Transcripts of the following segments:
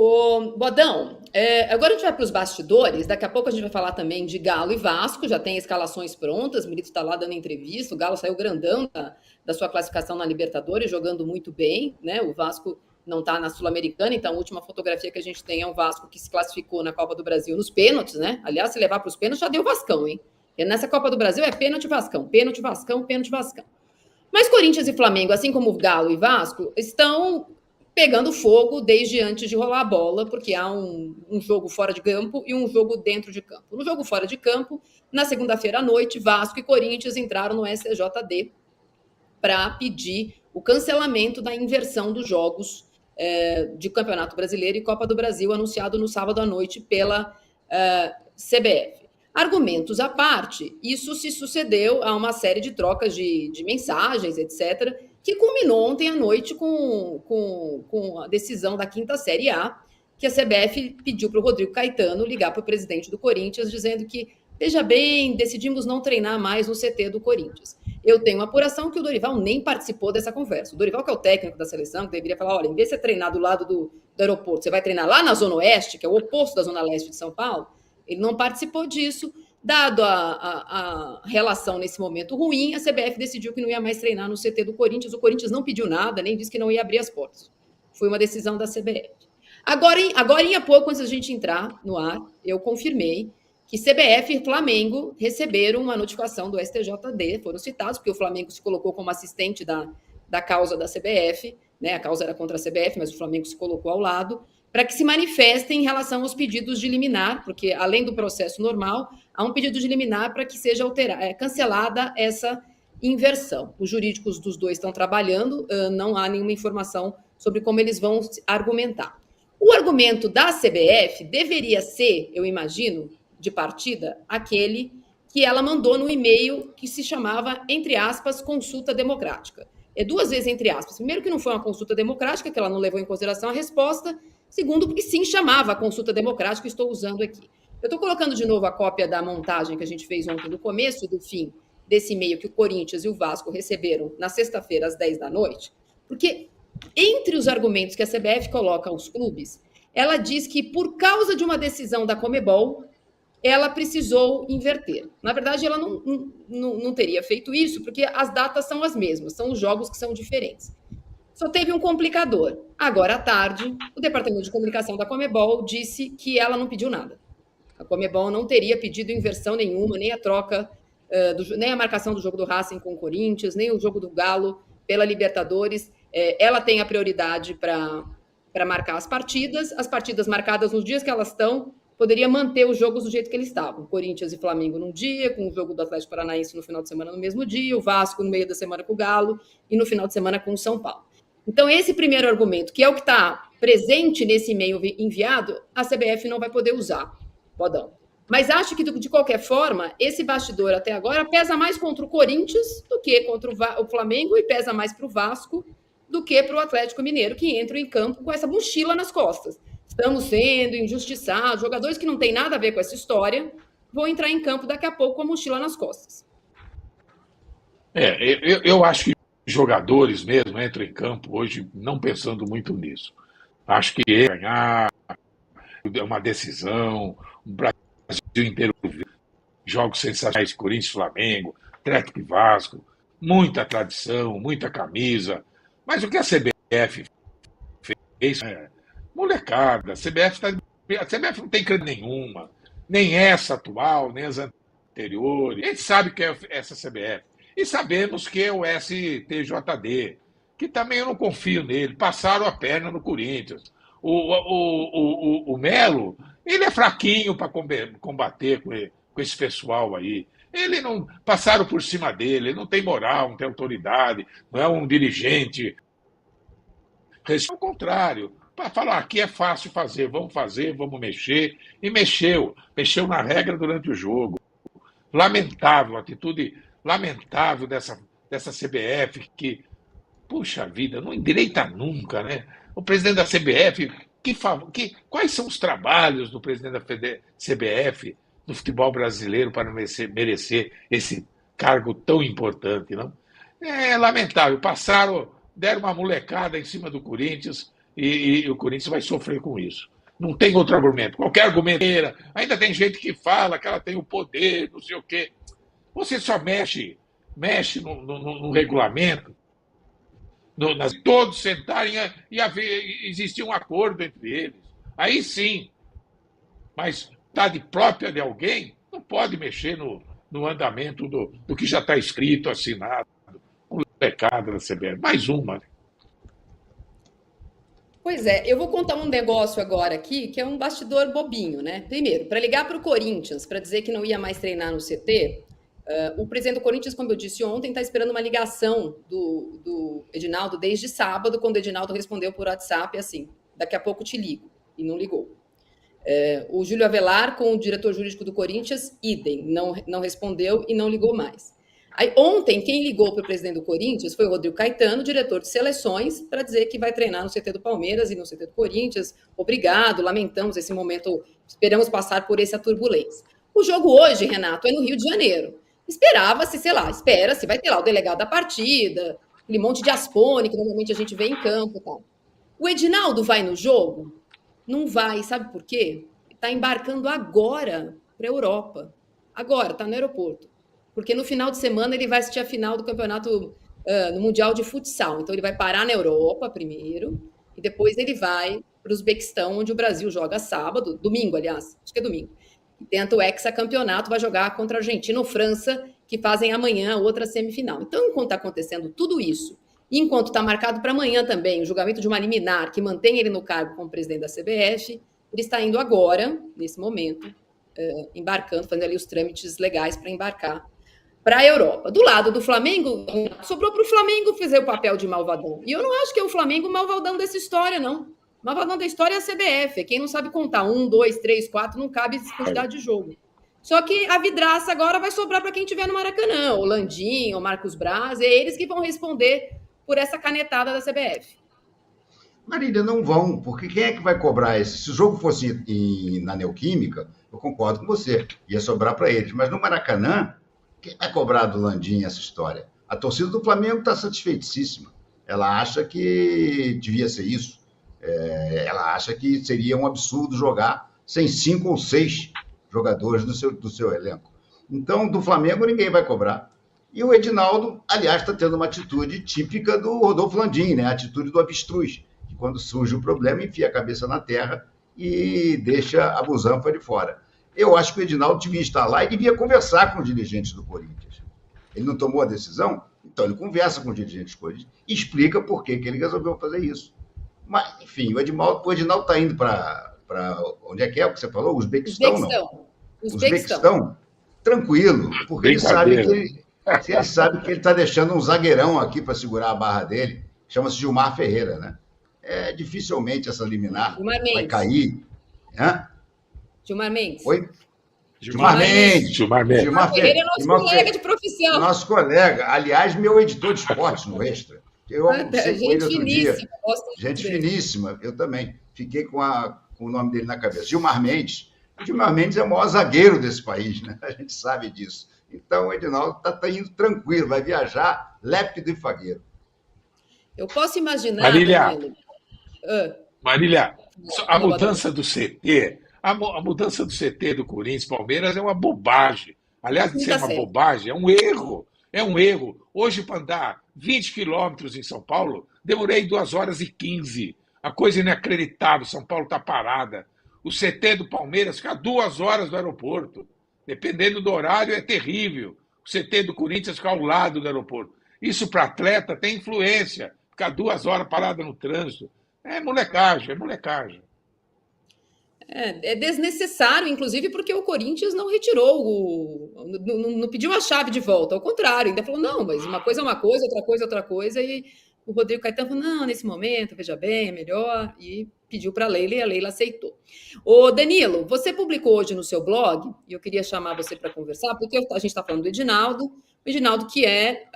Ô, Bodão, agora a gente vai para os bastidores. Daqui a pouco a gente vai falar também de Galo e Vasco. Já tem escalações prontas. O Milito está lá dando entrevista. O Galo saiu grandão da sua classificação na Libertadores, jogando muito bem, né? O Vasco não está na Sul-Americana, então a última fotografia que a gente tem é o Vasco que se classificou na Copa do Brasil nos pênaltis, né? Aliás, se levar para os pênaltis, já deu Vascão, hein? E nessa Copa do Brasil é pênalti Vascão, pênalti Vascão, pênalti Vascão. Mas Corinthians e Flamengo, assim como Galo e Vasco, estão pegando fogo desde antes de rolar a bola, porque há um jogo fora de campo e um jogo dentro de campo. No jogo fora de campo, na segunda-feira à noite, Vasco e Corinthians entraram no STJD para pedir o cancelamento da inversão dos jogos de Campeonato Brasileiro e Copa do Brasil, anunciado no sábado à noite pela CBF. Argumentos à parte, isso se sucedeu a uma série de trocas de mensagens, etc., que culminou ontem à noite com a decisão da quinta Série A, que a CBF pediu para o Rodrigo Caetano ligar para o presidente do Corinthians, dizendo que, veja bem, decidimos não treinar mais no CT do Corinthians. Eu tenho uma apuração que o Dorival nem participou dessa conversa. O Dorival, que é o técnico da seleção, que deveria falar, olha, em vez de você treinar do lado do aeroporto, você vai treinar lá na Zona Oeste, que é o oposto da Zona Leste de São Paulo. Ele não participou disso. Dado a relação nesse momento ruim, a CBF decidiu que não ia mais treinar no CT do Corinthians. O Corinthians não pediu nada, nem disse que não ia abrir as portas. Foi uma decisão da CBF. Agora há pouco, antes da gente entrar no ar, eu confirmei que CBF e Flamengo receberam uma notificação do STJD, foram citados, porque o Flamengo se colocou como assistente da causa da CBF, né? A causa era contra a CBF, mas o Flamengo se colocou ao lado, para que se manifestem em relação aos pedidos de liminar, porque, além do processo normal, há um pedido de liminar para que seja cancelada essa inversão. Os jurídicos dos dois estão trabalhando, não há nenhuma informação sobre como eles vão argumentar. O argumento da CBF deveria ser, eu imagino, de partida, aquele que ela mandou no e-mail que se chamava, entre aspas, consulta democrática. É duas vezes entre aspas. Primeiro, que não foi uma consulta democrática, que ela não levou em consideração a resposta. Segundo, porque sim chamava a consulta democrática, estou usando aqui. Eu estou colocando de novo a cópia da montagem que a gente fez ontem, do começo e do fim desse e-mail que o Corinthians e o Vasco receberam na sexta-feira, às 10 da noite, porque entre os argumentos que a CBF coloca aos clubes, ela diz que por causa de uma decisão da Conmebol, ela precisou inverter. Na verdade, ela não teria feito isso, porque as datas são as mesmas, são os jogos que são diferentes. Só teve um complicador. Agora à tarde, o Departamento de Comunicação da Conmebol disse que ela não pediu nada. A Conmebol não teria pedido inversão nenhuma, nem a troca, nem a marcação do jogo do Racing com o Corinthians, nem o jogo do Galo pela Libertadores. Ela tem a prioridade para marcar as partidas marcadas nos dias que elas estão, poderia manter os jogos do jeito que eles estavam. Corinthians e Flamengo num dia, com o jogo do Atlético Paranaense no final de semana no mesmo dia, o Vasco no meio da semana com o Galo e no final de semana com o São Paulo. Então, esse primeiro argumento, que é o que está presente nesse e-mail enviado, a CBF não vai poder usar, Bodão. Mas acho que, de qualquer forma, esse bastidor até agora pesa mais contra o Corinthians do que contra o Flamengo e pesa mais para o Vasco do que para o Atlético Mineiro, que entra em campo com essa mochila nas costas. Estamos sendo injustiçados, jogadores que não têm nada a ver com essa história vão entrar em campo daqui a pouco com a mochila nas costas. Eu acho que jogadores mesmo entram em campo hoje não pensando muito nisso. Acho que ganhar é uma decisão, o Brasil inteiro jogos sensacionais, Corinthians, Flamengo, Atlético e Vasco, muita tradição, muita camisa. Mas o que a CBF fez molecada, a CBF não tem crédito nenhuma, nem essa atual, nem as anteriores. A gente sabe que é essa CBF. E sabemos que é o STJD, que também eu não confio nele. Passaram a perna no Corinthians. O Melo, ele é fraquinho para combater com esse pessoal aí. Ele não passaram por cima dele, ele não tem moral, não tem autoridade, não é um dirigente. Ao contrário, para falar aqui é fácil fazer, vamos mexer. E mexeu na regra durante o jogo. Lamentável, atitude lamentável dessa CBF que, puxa vida, não endireita nunca, né? O presidente da CBF, quais são os trabalhos do presidente da CBF no futebol brasileiro para merecer esse cargo tão importante, não? É lamentável, deram uma molecada em cima do Corinthians e o Corinthians vai sofrer com isso. Não tem outro argumento. Qualquer argumento. Ainda tem gente que fala que ela tem o poder, não sei o quê. Você só mexe no regulamento, todos sentarem e existir um acordo entre eles. Aí sim. Mas vontade própria de alguém não pode mexer no andamento do que já está escrito, assinado, um recado da CBF. Mais uma. Pois é, eu vou contar um negócio agora aqui, que é um bastidor bobinho, né? Primeiro, para ligar para o Corinthians, para dizer que não ia mais treinar no CT, o presidente do Corinthians, como eu disse ontem, está esperando uma ligação do Edinaldo desde sábado, quando o Edinaldo respondeu por WhatsApp assim, daqui a pouco te ligo, e não ligou. O Júlio Avelar, com o diretor jurídico do Corinthians, idem, não respondeu e não ligou mais. Aí, ontem, quem ligou para o presidente do Corinthians foi o Rodrigo Caetano, diretor de seleções, para dizer que vai treinar no CT do Palmeiras e no CT do Corinthians. Obrigado, lamentamos esse momento, esperamos passar por essa turbulência. O jogo hoje, Renato, é no Rio de Janeiro. Esperava-se, sei lá, espera-se, vai ter lá o delegado da partida, aquele monte de aspone que normalmente a gente vê em campo e tal. O Edinaldo vai no jogo? Não vai, sabe por quê? Está embarcando agora para a Europa. Agora, está no aeroporto. Porque no final de semana ele vai assistir a final do campeonato no Mundial de Futsal. Então ele vai parar na Europa primeiro, e depois ele vai para o Uzbequistão, onde o Brasil joga sábado, domingo, aliás, acho que é domingo. E tenta o hexacampeonato, vai jogar contra a Argentina ou França, que fazem amanhã outra semifinal. Então, enquanto está acontecendo tudo isso, e enquanto está marcado para amanhã também o julgamento de uma liminar que mantém ele no cargo como presidente da CBF, ele está indo agora, nesse momento, embarcando, fazendo ali os trâmites legais para embarcar para a Europa. Do lado do Flamengo, sobrou para o Flamengo fazer o papel de malvadão. E eu não acho que é o Flamengo o malvadão dessa história, não. O malvadão da história é a CBF. Quem não sabe contar 1, 2, 3, 4, não cabe essa quantidade de jogo. Só que a vidraça agora vai sobrar para quem estiver no Maracanã, o Landim, o Marcos Braz, é eles que vão responder por essa canetada da CBF. Marília, não vão, porque quem é que vai cobrar esse? Se o jogo fosse na Neoquímica, eu concordo com você, ia sobrar para eles. Mas no Maracanã, quem vai cobrar do Landim essa história? A torcida do Flamengo está satisfeitíssima. Ela acha que devia ser isso. Ela acha que seria um absurdo jogar sem 5 ou 6 jogadores do seu elenco. Então, do Flamengo, ninguém vai cobrar. E o Edinaldo, aliás, está tendo uma atitude típica do Rodolfo Landim, né? A atitude do avestruz, que quando surge o problema, enfia a cabeça na terra e deixa a busanfa de fora. Eu acho que o Edinaldo devia estar lá e devia conversar com os dirigentes do Corinthians. Ele não tomou a decisão? Então ele conversa com os dirigentes do Corinthians e explica por que ele resolveu fazer isso. Mas, enfim, o Edinaldo está indo para onde é que o que você falou? Uzbequistão, não? Uzbequistão. Tranquilo, porque ele sabe que ele está deixando um zagueirão aqui para segurar a barra dele, chama-se Gilmar Ferreira, né? Dificilmente essa liminar vai cair. Gilmar Mendes. Oi? Gilmar Mendes. Gilmar Ferreira é nosso colega de profissão. Nosso colega, aliás, meu editor de esportes no Extra. Eu gente finíssima. Gente finíssima, eu também. Fiquei com o nome dele na cabeça. Gilmar Mendes. O Gilmar Mendes é o maior zagueiro desse país, né? A gente sabe disso. Então, o Edinaldo está indo tranquilo, vai viajar lépido e fagueiro. Eu posso imaginar... Marília, a mudança do CT... A mudança do CT do Corinthians, Palmeiras, é uma bobagem. Aliás, de ser uma bobagem, é um erro. É um erro. Hoje, para andar 20 quilômetros em São Paulo, demorei 2 horas e 15. A coisa inacreditável. São Paulo está parada. O CT do Palmeiras fica 2 horas do aeroporto. Dependendo do horário, é terrível. O CT do Corinthians fica ao lado do aeroporto. Isso para atleta tem influência. Ficar 2 horas parada no trânsito. É molecagem, é molecagem. É desnecessário, inclusive, porque o Corinthians não retirou, não pediu a chave de volta, ao contrário, ainda falou, não, mas uma coisa é uma coisa, outra coisa, e o Rodrigo Caetano falou, não, nesse momento, veja bem, é melhor, e pediu para a Leila, e a Leila aceitou. Ô, Danilo, você publicou hoje no seu blog, e eu queria chamar você para conversar, porque a gente está falando do Edinaldo, o Edinaldo que é,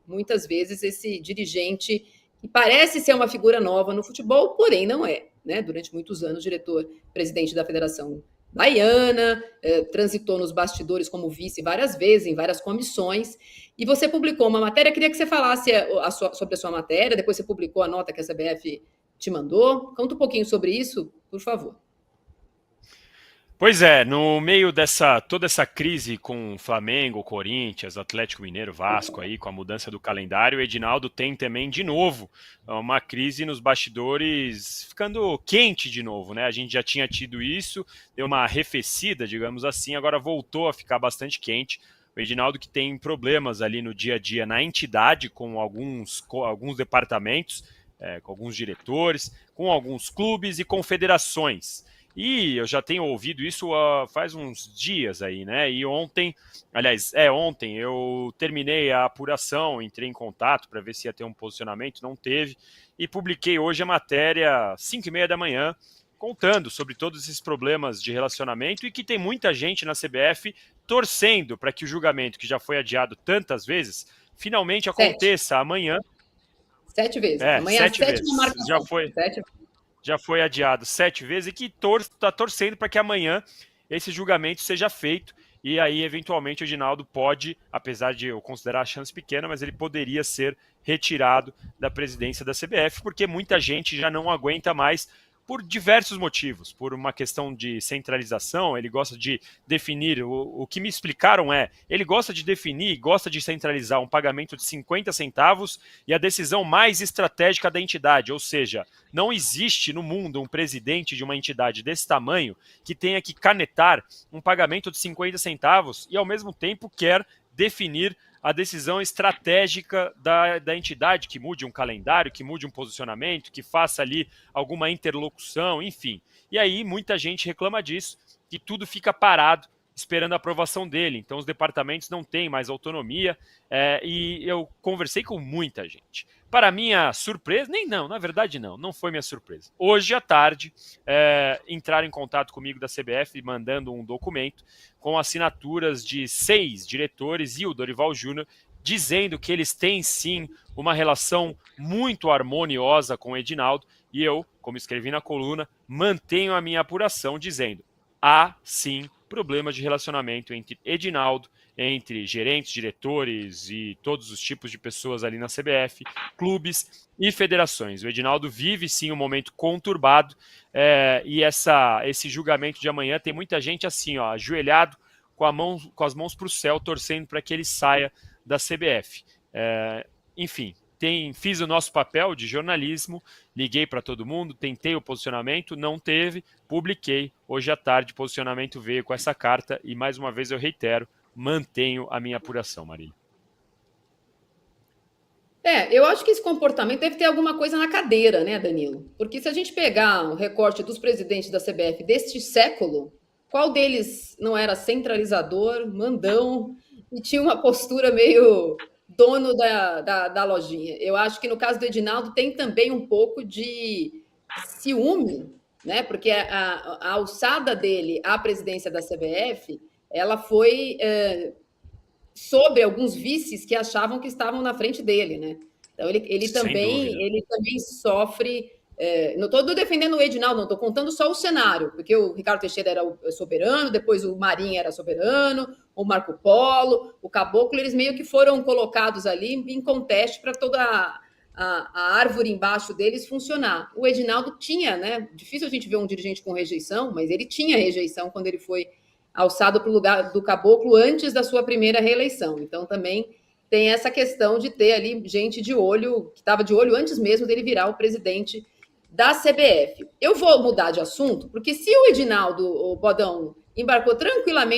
muitas vezes esse dirigente que parece ser uma figura nova no futebol, porém não é, né? Durante muitos anos, diretor-presidente da Federação baiana, transitou nos bastidores como vice várias vezes, em várias comissões, e você publicou uma matéria, queria que você falasse sobre a sua matéria, depois você publicou a nota que a CBF te mandou. Conta um pouquinho sobre isso, por favor. Pois é, no meio toda essa crise com Flamengo, Corinthians, Atlético Mineiro, Vasco, aí, com a mudança do calendário, o Edinaldo tem também, de novo, uma crise nos bastidores ficando quente de novo, né? A gente já tinha tido isso, deu uma arrefecida, digamos assim, agora voltou a ficar bastante quente. O Edinaldo que tem problemas ali no dia a dia na entidade, com alguns departamentos, com alguns diretores, com alguns clubes e confederações. E eu já tenho ouvido isso faz uns dias aí, né? E ontem eu terminei a apuração, entrei em contato para ver se ia ter um posicionamento, não teve, e publiquei hoje a matéria, 5h30 da manhã, contando sobre todos esses problemas de relacionamento e que tem muita gente na CBF torcendo para que o julgamento, que já foi adiado tantas vezes, finalmente aconteça amanhã. 7 vezes. Amanhã 7 vezes. Já foi adiado 7 vezes e que está torcendo para que amanhã esse julgamento seja feito e aí, eventualmente, o Edinaldo pode, apesar de eu considerar a chance pequena, mas ele poderia ser retirado da presidência da CBF, porque muita gente já não aguenta mais por diversos motivos, por uma questão de centralização, ele gosta de definir, o que me explicaram ele gosta de definir, gosta de centralizar um pagamento de 50 centavos e a decisão mais estratégica da entidade, ou seja, não existe no mundo um presidente de uma entidade desse tamanho que tenha que canetar um pagamento de 50 centavos e ao mesmo tempo quer definir a decisão estratégica da entidade, que mude um calendário, que mude um posicionamento, que faça ali alguma interlocução, enfim. E aí muita gente reclama disso, que tudo fica parado esperando a aprovação dele. Então os departamentos não têm mais autonomia e eu conversei com muita gente. Para minha surpresa, na verdade não foi minha surpresa. Hoje à tarde entraram em contato comigo da CBF mandando um documento com assinaturas de 6 diretores e o Dorival Júnior, dizendo que eles têm sim uma relação muito harmoniosa com o Edinaldo e eu, como escrevi na coluna, mantenho a minha apuração dizendo: há sim problemas de relacionamento entre Edinaldo, entre gerentes, diretores e todos os tipos de pessoas ali na CBF, clubes e federações. O Edinaldo vive sim um momento conturbado e esse julgamento de amanhã tem muita gente assim, ajoelhado com as mãos para o céu, torcendo para que ele saia da CBF. Enfim, fiz o nosso papel de jornalismo, liguei para todo mundo, tentei o posicionamento, não teve, publiquei. Hoje à tarde, o posicionamento veio com essa carta e, mais uma vez, eu reitero, mantenho a minha apuração, Marília. Eu acho que esse comportamento deve ter alguma coisa na cadeira, né, Danilo? Porque se a gente pegar o recorte dos presidentes da CBF deste século, qual deles não era centralizador, mandão e tinha uma postura meio dono da lojinha? Eu acho que no caso do Edinaldo tem também um pouco de ciúme, né? Porque a alçada dele à presidência da CBF, ela foi sobre alguns vices que achavam que estavam na frente dele, né? Então ele também sofre. Não estou defendendo o Edinaldo, não, estou contando só o cenário, porque o Ricardo Teixeira era o soberano, depois o Marinho era soberano, o Marco Polo, o Caboclo, eles meio que foram colocados ali em conteste para toda a árvore embaixo deles funcionar. O Edinaldo tinha, né? Difícil a gente ver um dirigente com rejeição, mas ele tinha rejeição quando ele foi alçado para o lugar do Caboclo antes da sua primeira reeleição. Então também tem essa questão de ter ali gente de olho, que estava de olho antes mesmo dele virar o presidente da CBF. Eu vou mudar de assunto, porque se o Edinaldo, o Bodão, embarcou tranquilamente